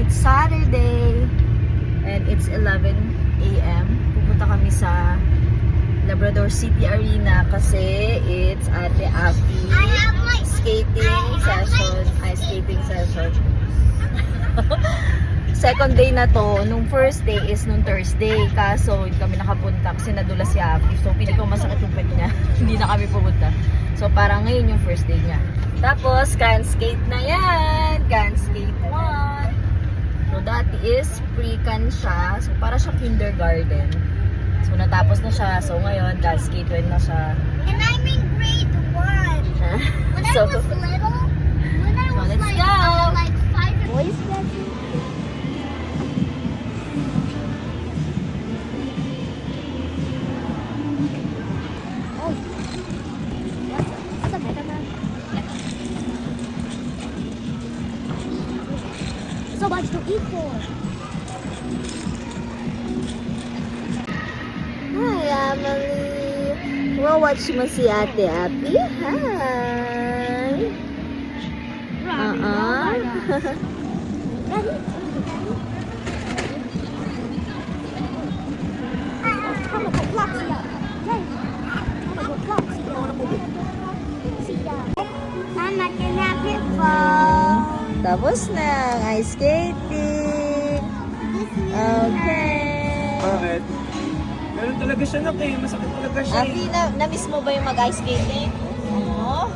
It's Saturday and it's 11 a.m. Pupunta kami sa Labrador City Arena kasi it's Ate Afi skating session. Ice skating session. Second day na to. Nung first day is nung Thursday. Kaso hindi kami nakapunta kasi nadula si Afi. So pili ko masakit yung pet niya. Hindi na kami pupunta. So parang ngayon yung first day niya. Tapos can skate na yan. Can skate 1. So dati is pre-can siya. So para siya kindergarten. So natapos na siya. So ngayon can skate 1 na siya. And I'm in grade 1. When I was little, let's go. Like 5 boys statue. Oh. That's a better man. So much to eat for. Hi, Emily. Watch mo si Ate Afi. Hi. Mama, can I have it for? Tapos na ang ice skating. Okay. Bakit? Meron talaga siya nak eh. Masakit talaga siya Afi, na-miss mo ba yung mag-ice skating? Oo.